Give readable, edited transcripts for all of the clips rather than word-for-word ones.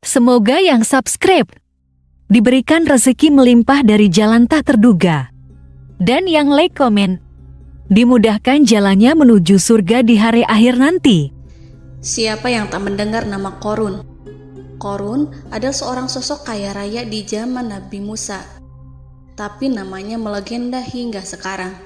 Semoga yang subscribe diberikan rezeki melimpah dari jalan tak terduga. Dan yang like komen, dimudahkan jalannya menuju surga di hari akhir nanti. Siapa yang tak mendengar nama Qorun? Qorun adalah seorang sosok kaya raya di zaman Nabi Musa, tapi namanya melegenda hingga sekarang.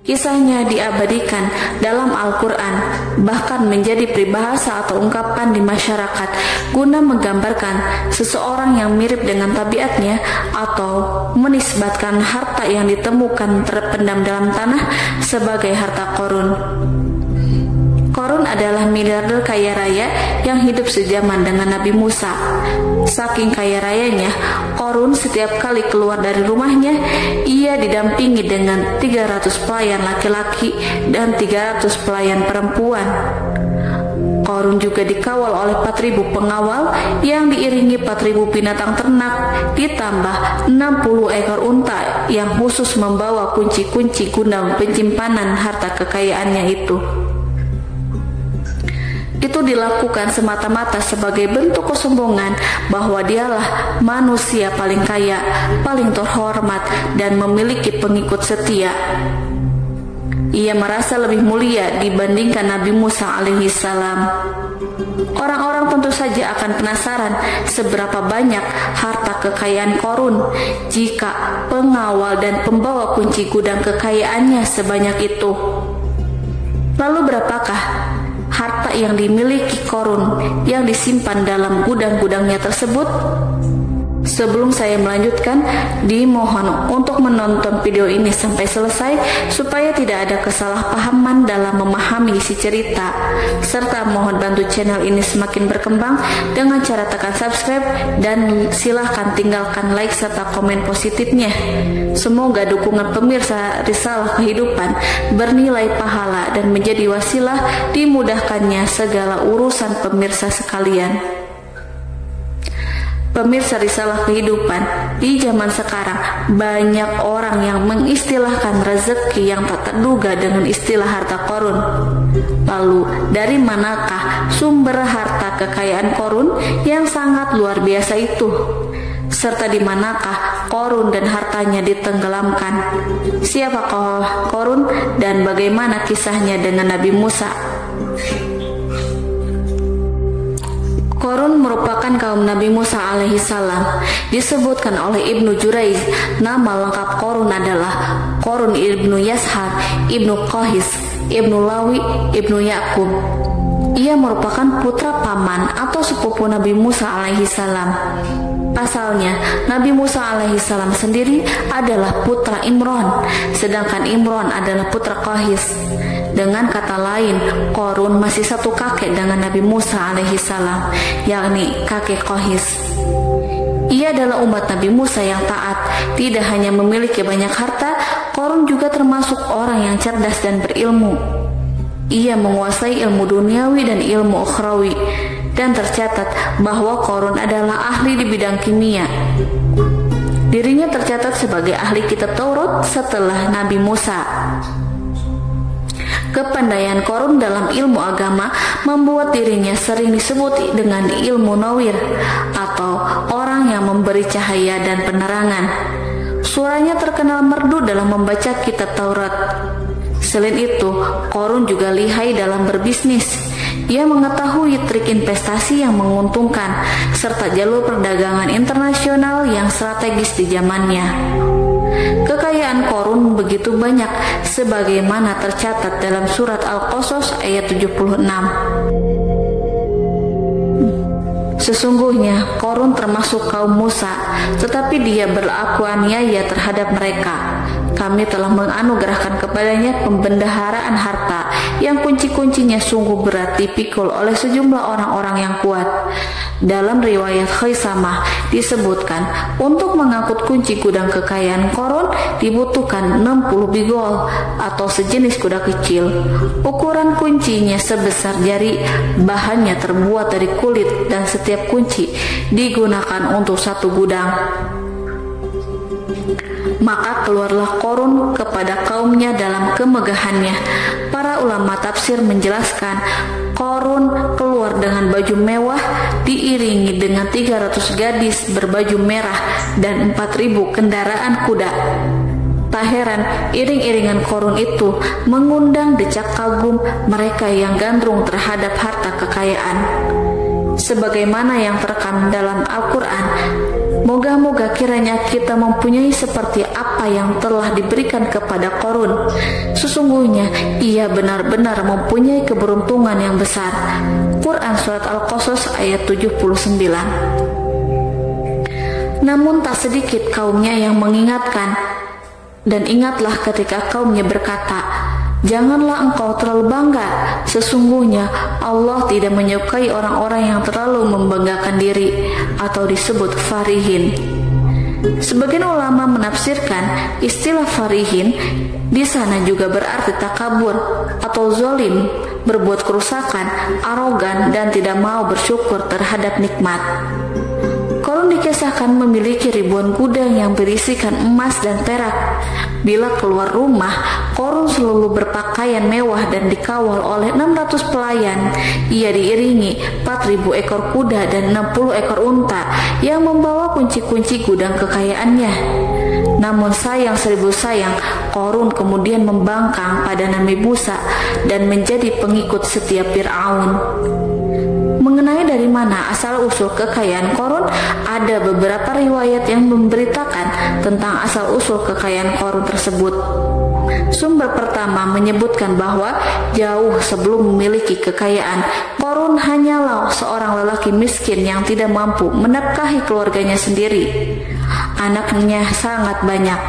Kisahnya diabadikan dalam Al-Quran, bahkan menjadi peribahasa atau ungkapan di masyarakat guna menggambarkan seseorang yang mirip dengan tabiatnya atau menisbatkan harta yang ditemukan terpendam dalam tanah sebagai harta Qorun. Qorun adalah miliarder kaya raya yang hidup sejaman dengan Nabi Musa. Saking kaya rayanya, Qorun setiap kali keluar dari rumahnya, ia didampingi dengan 300 pelayan laki-laki dan 300 pelayan perempuan. Qorun juga dikawal oleh 4.000 pengawal yang diiringi 4.000 binatang ternak, ditambah 60 ekor unta yang khusus membawa kunci-kunci guna penyimpanan harta kekayaannya itu. Itu dilakukan semata-mata sebagai bentuk kesombongan bahwa dialah manusia paling kaya, paling terhormat, dan memiliki pengikut setia. Ia merasa lebih mulia dibandingkan Nabi Musa alaihissalam. Orang-orang tentu saja akan penasaran seberapa banyak harta kekayaan Qorun jika pengawal dan pembawa kunci gudang kekayaannya sebanyak itu. Lalu berapakah harta yang dimiliki Qorun yang disimpan dalam gudang-gudangnya tersebut? Sebelum saya melanjutkan, dimohon untuk menonton video ini sampai selesai supaya tidak ada kesalahpahaman dalam memahami isi cerita, serta mohon bantu channel ini semakin berkembang dengan cara tekan subscribe dan silahkan tinggalkan like serta komen positifnya. Semoga dukungan pemirsa Risalah Kehidupan bernilai pahala dan menjadi wasilah dimudahkannya segala urusan pemirsa sekalian. Pemirsa Risalah Kehidupan, di zaman sekarang banyak orang yang mengistilahkan rezeki yang tak terduga dengan istilah harta Qorun. Lalu dari manakah sumber harta kekayaan Qorun yang sangat luar biasa itu? Serta di manakah Qorun dan hartanya ditenggelamkan? Siapakah Qorun dan bagaimana kisahnya dengan Nabi Musa? Qorun merupakan kaum Nabi Musa alaihissalam. Disebutkan oleh Ibnu Jurayj, nama lengkap Qorun adalah Qorun ibnu Yashar, ibnu Qahis, ibnu Lawi, ibnu Yakub. Ia merupakan putra paman atau sepupu Nabi Musa alaihissalam. Pasalnya, Nabi Musa alaihissalam sendiri adalah putra Imron, sedangkan Imron adalah putra Qahis. Dengan kata lain, Qorun masih satu kakek dengan Nabi Musa alaihissalam, yakni kakek Qahis. Ia adalah umat Nabi Musa yang taat. Tidak hanya memiliki banyak harta, Qorun juga termasuk orang yang cerdas dan berilmu. Ia menguasai ilmu duniawi dan ilmu ukhrawi, dan tercatat bahwa Qorun adalah ahli di bidang kimia. Dirinya tercatat sebagai ahli kitab Taurat setelah Nabi Musa. Kepandaian Qorun dalam ilmu agama membuat dirinya sering disebut dengan ilmu nawir atau orang yang memberi cahaya dan penerangan. Suaranya terkenal merdu dalam membaca kitab Taurat. Selain itu, Qorun juga lihai dalam berbisnis. Ia mengetahui trik investasi yang menguntungkan serta jalur perdagangan internasional yang strategis di zamannya. Kekayaan Qorun begitu banyak sebagaimana tercatat dalam surat Al-Qasas ayat 76. Sesungguhnya Qorun termasuk kaum Musa, tetapi dia berlaku aniaya terhadap mereka. Kami telah menganugerahkan kepadanya pembendaharaan harta yang kunci-kuncinya sungguh berat dipikul oleh sejumlah orang-orang yang kuat. Dalam riwayat Khaisamah disebutkan, untuk mengangkut kunci gudang kekayaan Qorun dibutuhkan 60 bigol atau sejenis kuda kecil. Ukuran kuncinya sebesar jari, bahannya terbuat dari kulit dan setiap kunci digunakan untuk satu gudang. Maka keluarlah Qorun kepada kaumnya dalam kemegahannya. Para ulama tafsir menjelaskan, Korun keluar dengan baju mewah diiringi dengan 300 gadis berbaju merah dan 4.000 kendaraan kuda. Tak heran iring-iringan Korun itu mengundang decak kagum mereka yang gandrung terhadap harta kekayaan. Sebagaimana yang terekam dalam Al-Quran, moga-moga kiranya kita mempunyai seperti apa yang telah diberikan kepada Korun. Sesungguhnya ia benar-benar mempunyai keberuntungan yang besar. Quran Surat Al-Qasas ayat 79. Namun tak sedikit kaumnya yang mengingatkan, dan ingatlah ketika kaumnya berkata, janganlah engkau terlalu bangga. Sesungguhnya Allah tidak menyukai orang-orang yang terlalu membanggakan diri atau disebut farihin. Sebagian ulama menafsirkan istilah farihin di sana juga berarti takabur atau zolim, berbuat kerusakan, arogan, dan tidak mau bersyukur terhadap nikmat. Korun dikisahkan memiliki ribuan gudang yang berisikan emas dan perak. Bila keluar rumah, Korun selalu berpakaian mewah dan dikawal oleh 600 pelayan. Ia diiringi 4.000 ekor kuda dan 60 ekor unta yang membawa kunci-kunci gudang kekayaannya. Namun sayang seribu sayang, Korun kemudian membangkang pada Nabi Musa dan menjadi pengikut setia Fir'aun. Mengenai dari mana asal-usul kekayaan Korun, ada beberapa riwayat yang memberitakan tentang asal-usul kekayaan Korun tersebut. Sumber pertama menyebutkan bahwa jauh sebelum memiliki kekayaan, Korun hanyalah seorang lelaki miskin yang tidak mampu menafkahi keluarganya sendiri. Anaknya sangat banyak.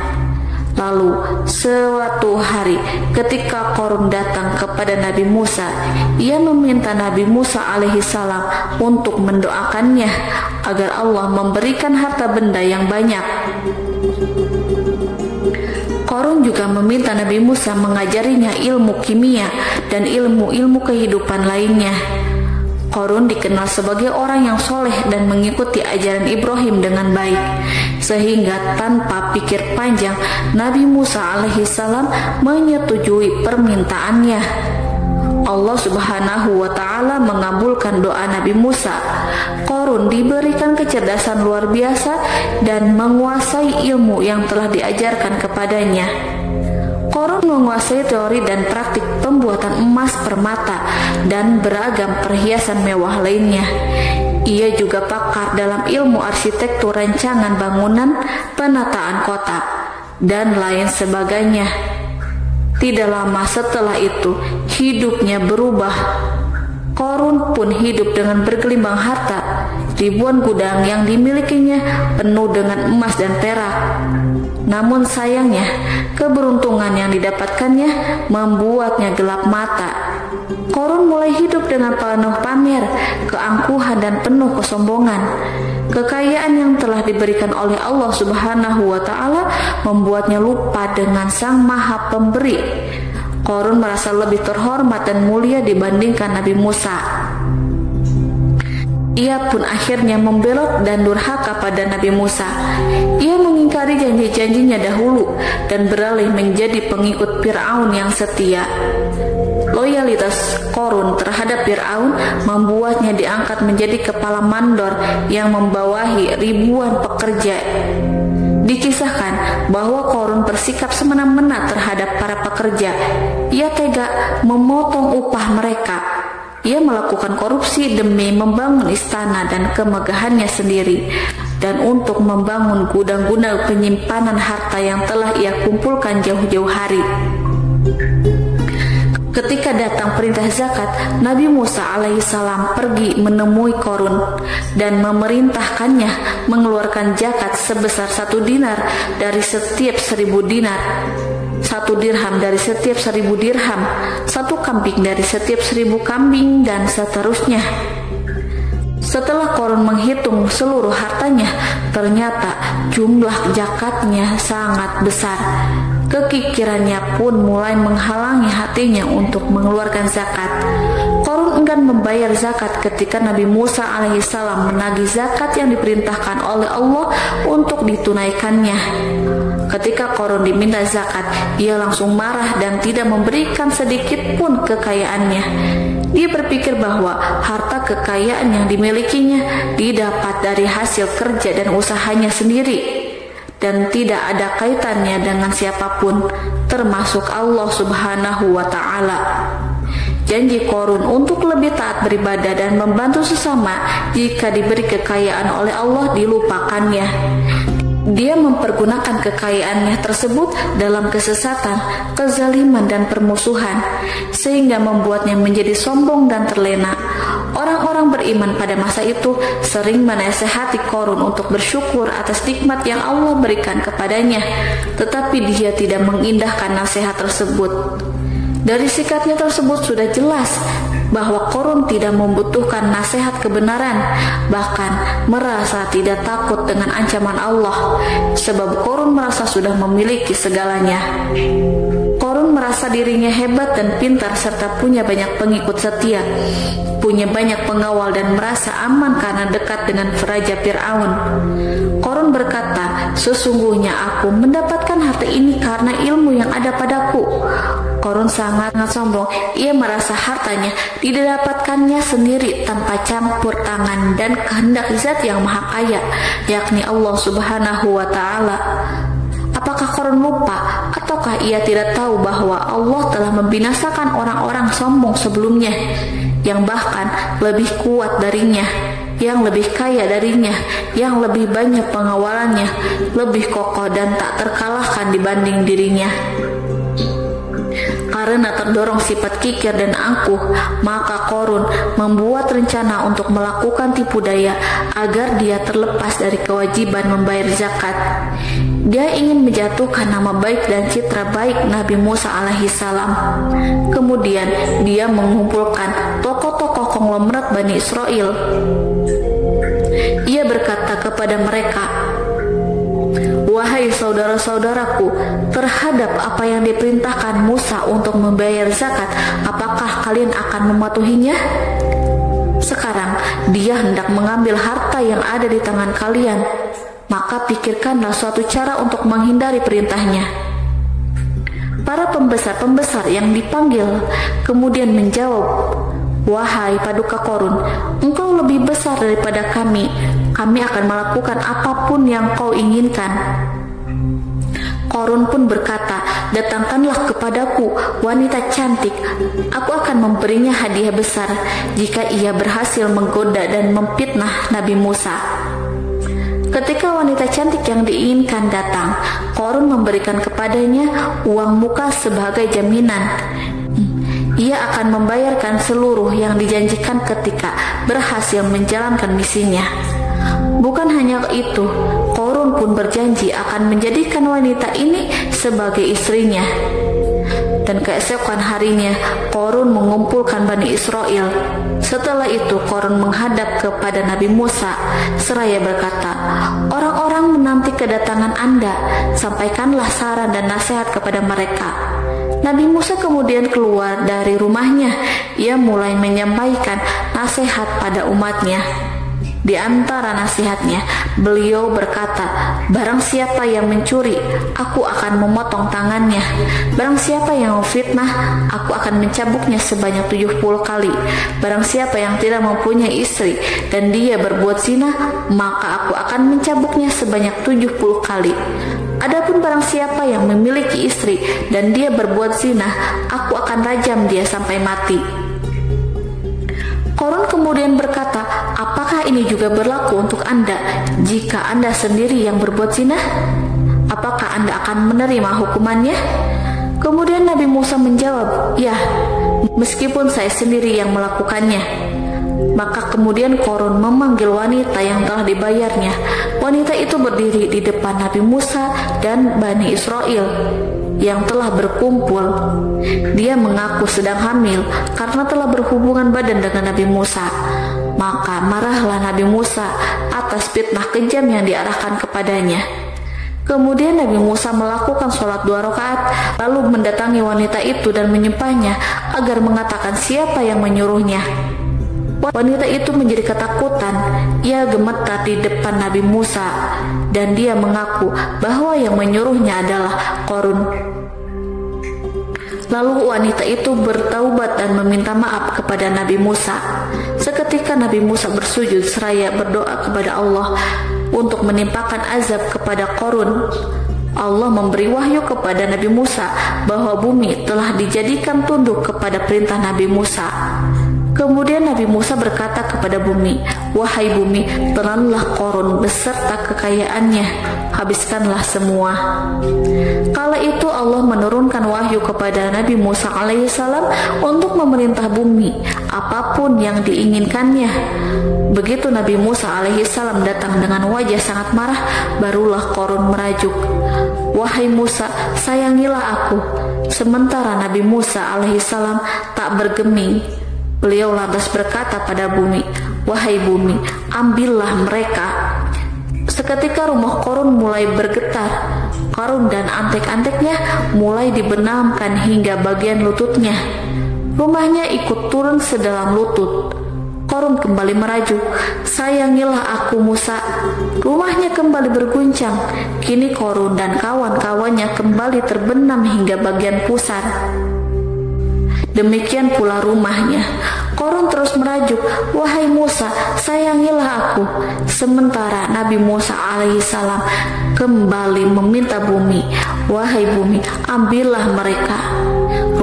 Lalu suatu hari ketika Korun datang kepada Nabi Musa, ia meminta Nabi Musa alaihissalam untuk mendoakannya agar Allah memberikan harta benda yang banyak. Korun juga meminta Nabi Musa mengajarinya ilmu kimia dan ilmu-ilmu kehidupan lainnya. Korun dikenal sebagai orang yang soleh dan mengikuti ajaran Ibrahim dengan baik, sehingga tanpa pikir panjang Nabi Musa alaihissalam menyetujui permintaannya. Allah Subhanahu wa Ta'ala mengabulkan doa Nabi Musa. Korun diberikan kecerdasan luar biasa dan menguasai ilmu yang telah diajarkan kepadanya. Korun menguasai teori dan praktik pembuatan emas permata dan beragam perhiasan mewah lainnya. Ia juga pakar dalam ilmu arsitektur, rancangan bangunan, penataan kota, dan lain sebagainya. Tidak lama setelah itu, hidupnya berubah. Korun pun hidup dengan bergelimbang harta. Ribuan gudang yang dimilikinya penuh dengan emas dan perak. Namun sayangnya, keberuntungan yang didapatkannya membuatnya gelap mata. Korun mulai hidup dengan penuh pamer, keangkuhan, dan penuh kesombongan. Kekayaan yang telah diberikan oleh Allah Subhanahu wa Ta'ala membuatnya lupa dengan Sang Maha Pemberi. Korun merasa lebih terhormat dan mulia dibandingkan Nabi Musa. Ia pun akhirnya membelot dan durhaka pada Nabi Musa. Ia mengingkari janji-janjinya dahulu dan beralih menjadi pengikut Fir'aun yang setia. Loyalitas Korun terhadap Fir'aun membuatnya diangkat menjadi kepala mandor yang membawahi ribuan pekerja. Dikisahkan bahwa Korun bersikap semena-mena terhadap para pekerja. Ia tega memotong upah mereka. Ia melakukan korupsi demi membangun istana dan kemegahannya sendiri, dan untuk membangun gudang-gudang penyimpanan harta yang telah ia kumpulkan jauh-jauh hari. Ketika datang perintah zakat, Nabi Musa alaihissalam pergi menemui Korun dan memerintahkannya mengeluarkan zakat sebesar 1 dinar dari setiap 1000 dinar, 1 dirham dari setiap 1000 dirham, 1 kambing dari setiap 1000 kambing, dan seterusnya. Setelah Korun menghitung seluruh hartanya, ternyata jumlah zakatnya sangat besar. Kekikirannya pun mulai menghalangi hatinya untuk mengeluarkan zakat. Qarun enggan membayar zakat ketika Nabi Musa alaihissalam menagih zakat yang diperintahkan oleh Allah untuk ditunaikannya. Ketika Qarun diminta zakat, ia langsung marah dan tidak memberikan sedikit pun kekayaannya. Dia berpikir bahwa harta kekayaan yang dimilikinya didapat dari hasil kerja dan usahanya sendiri, dan tidak ada kaitannya dengan siapapun, termasuk Allah Subhanahu wa Ta'ala. Janji Qarun untuk lebih taat beribadah dan membantu sesama jika diberi kekayaan oleh Allah dilupakannya. Dia mempergunakan kekayaannya tersebut dalam kesesatan, kezaliman, dan permusuhan, sehingga membuatnya menjadi sombong dan terlena. Orang-orang beriman pada masa itu sering menasehati Qarun untuk bersyukur atas nikmat yang Allah berikan kepadanya, tetapi dia tidak mengindahkan nasihat tersebut. Dari sikapnya tersebut sudah jelas bahwa Qarun tidak membutuhkan nasihat kebenaran, bahkan merasa tidak takut dengan ancaman Allah, sebab Qarun merasa sudah memiliki segalanya. Qarun merasa dirinya hebat dan pintar serta punya banyak pengikut setia, punya banyak pengawal dan merasa aman karena dekat dengan Raja Fir'aun. Qarun berkata, "Sesungguhnya aku mendapatkan harta ini karena ilmu yang ada padaku." Qarun sangat sombong. Ia merasa hartanya didapatkannya sendiri tanpa campur tangan dan kehendak Zat yang Maha Kaya, yakni Allah Subhanahu wa Ta'ala. Apakah Qarun lupa ataukah ia tidak tahu bahwa Allah telah membinasakan orang-orang sombong sebelumnya, yang bahkan lebih kuat darinya, yang lebih kaya darinya, yang lebih banyak pengawalannya, lebih kokoh dan tak terkalahkan dibanding dirinya? Karena terdorong sifat kikir dan angkuh, maka Qarun membuat rencana untuk melakukan tipu daya agar dia terlepas dari kewajiban membayar zakat. Dia ingin menjatuhkan nama baik dan citra baik Nabi Musa alaihissalam. Kemudian dia mengumpulkan tokoh-tokoh konglomerat Bani Israel. Ia berkata kepada mereka, "Wahai saudara-saudaraku, terhadap apa yang diperintahkan Musa untuk membayar zakat, apakah kalian akan mematuhinya? Sekarang dia hendak mengambil harta yang ada di tangan kalian, maka pikirkanlah suatu cara untuk menghindari perintahnya." Para pembesar-pembesar yang dipanggil kemudian menjawab, "Wahai paduka Qarun, engkau lebih besar daripada kami. Kami akan melakukan apapun yang kau inginkan." Qarun pun berkata, "Datangkanlah kepadaku wanita cantik. Aku akan memberinya hadiah besar jika ia berhasil menggoda dan memfitnah Nabi Musa." Ketika wanita cantik yang diinginkan datang, Qarun memberikan kepadanya uang muka sebagai jaminan. Ia akan membayarkan seluruh yang dijanjikan ketika berhasil menjalankan misinya. Bukan hanya itu, Qarun pun berjanji akan menjadikan wanita ini sebagai istrinya. Dan keesokan harinya, Qarun mengumpulkan Bani Israel. Setelah itu, Qarun menghadap kepada Nabi Musa seraya berkata, "Orang-orang menanti kedatangan Anda, sampaikanlah saran dan nasihat kepada mereka." Nabi Musa kemudian keluar dari rumahnya. Ia mulai menyampaikan nasihat pada umatnya. Di antara nasihatnya, beliau berkata, "Barang siapa yang mencuri, aku akan memotong tangannya. Barang siapa yang memfitnah, aku akan mencambuknya sebanyak 70 kali. Barang siapa yang tidak mempunyai istri dan dia berbuat zina, maka aku akan mencambuknya sebanyak 70 kali. Adapun barang siapa yang memiliki istri dan dia berbuat zina, aku akan rajam dia sampai mati." Qarun kemudian berkata, "Apakah ini juga berlaku untuk Anda jika Anda sendiri yang berbuat zina? Apakah Anda akan menerima hukumannya?" Kemudian Nabi Musa menjawab, "Ya, meskipun saya sendiri yang melakukannya." Maka kemudian Qarun memanggil wanita yang telah dibayarnya. Wanita itu berdiri di depan Nabi Musa dan Bani Israel yang telah berkumpul. Dia mengaku sedang hamil karena telah berhubungan badan dengan Nabi Musa. Maka marahlah Nabi Musa atas fitnah kejam yang diarahkan kepadanya. Kemudian Nabi Musa melakukan sholat 2 rakaat, lalu mendatangi wanita itu dan menyumpahnya agar mengatakan siapa yang menyuruhnya. Wanita itu menjadi ketakutan. Ia gemetar di depan Nabi Musa dan dia mengaku bahwa yang menyuruhnya adalah Qarun. Lalu wanita itu bertaubat dan meminta maaf kepada Nabi Musa. Seketika Nabi Musa bersujud seraya berdoa kepada Allah untuk menimpakan azab kepada Qarun. Allah memberi wahyu kepada Nabi Musa bahwa bumi telah dijadikan tunduk kepada perintah Nabi Musa. Kemudian Nabi Musa berkata kepada bumi, "Wahai bumi, telanlah Qarun beserta kekayaannya, habiskanlah semua." Kala itu Allah menurunkan wahyu kepada Nabi Musa alaihissalam untuk memerintah bumi apapun yang diinginkannya. Begitu Nabi Musa alaihissalam datang dengan wajah sangat marah, barulah Qarun merajuk, "Wahai Musa, sayangilah aku." Sementara Nabi Musa alaihissalam tak bergeming. Beliau lantas berkata pada bumi, "Wahai bumi, ambillah mereka." Seketika rumah Qarun mulai bergetar. Qarun dan antek-anteknya mulai dibenamkan hingga bagian lututnya. Rumahnya ikut turun sedalam lutut. Qarun kembali merajuk, "Sayangilah aku Musa." Rumahnya kembali berguncang. Kini Qarun dan kawan-kawannya kembali terbenam hingga bagian pusar. Demikian pula rumahnya. Qarun terus merajuk, "Wahai Musa, sayangilah aku." Sementara Nabi Musa alaihissalam kembali meminta bumi, "Wahai bumi, ambillah mereka."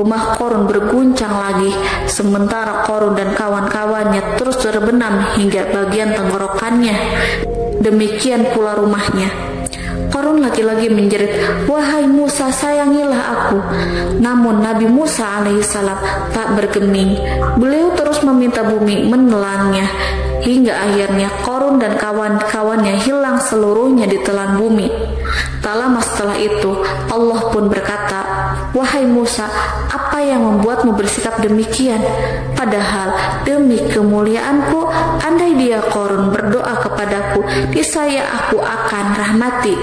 Rumah Qarun berguncang lagi, sementara Qarun dan kawan-kawannya terus terbenam hingga bagian tenggorokannya. Demikian pula rumahnya. Qarun lagi-lagi menjerit, "Wahai Musa, sayangilah aku." Namun Nabi Musa alaihissalam tak bergeming. Beliau terus meminta bumi menelannya, hingga akhirnya Qarun dan kawan-kawannya hilang seluruhnya di telan bumi. Tak lama setelah itu Allah pun berkata, "Wahai Musa, apa yang membuatmu bersikap demikian? Padahal demi kemuliaanku, andai dia Qarun berdoa kepadaku, niscaya aku akan rahmati.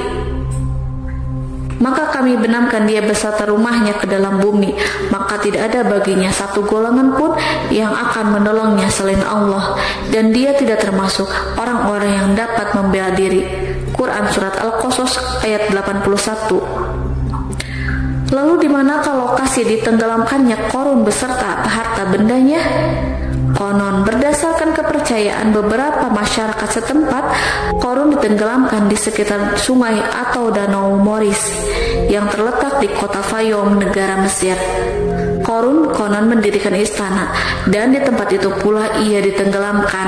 Maka kami benamkan dia beserta rumahnya ke dalam bumi, maka tidak ada baginya satu golongan pun yang akan menolongnya selain Allah, dan dia tidak termasuk orang-orang yang dapat membela diri." Quran Surat Al-Qasas ayat 81. Lalu di manakah lokasi ditenggelamkannya Qarun beserta harta bendanya? Konon berdasarkan kepercayaan beberapa masyarakat setempat, Qarun ditenggelamkan di sekitar sungai atau danau Moris yang terletak di kota Fayum, negara Mesir. Qarun konon mendirikan istana dan di tempat itu pula ia ditenggelamkan.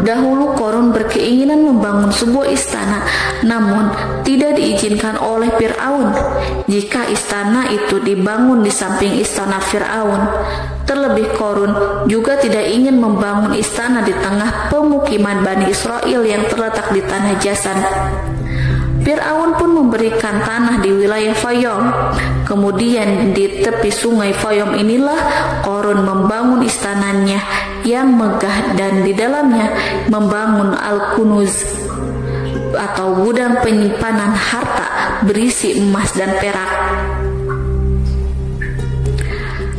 Dahulu Qarun berkeinginan membangun sebuah istana, namun tidak diizinkan oleh Fir'aun jika istana itu dibangun di samping istana Fir'aun. Terlebih Qarun juga tidak ingin membangun istana di tengah pemukiman Bani Israel yang terletak di tanah Jasan. Fir'aun pun memberikan tanah di wilayah Fayum. Kemudian di tepi sungai Fayum inilah Qarun membangun istananya yang megah dan di dalamnya membangun Al-Kunuz atau gudang penyimpanan harta berisi emas dan perak.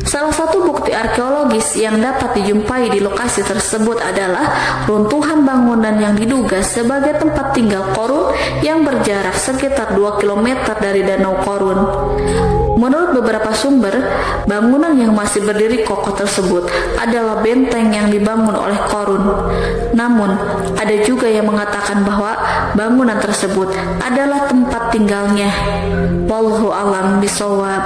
Salah satu bukti arkeologis yang dapat dijumpai di lokasi tersebut adalah runtuhan bangunan yang diduga sebagai tempat tinggal Qarun yang berjarak sekitar 2 km dari Danau Qarun. Menurut beberapa sumber, bangunan yang masih berdiri kokoh tersebut adalah benteng yang dibangun oleh Qarun. Namun, ada juga yang mengatakan bahwa bangunan tersebut adalah tempat tinggalnya. Wallahu a'lam bishawab.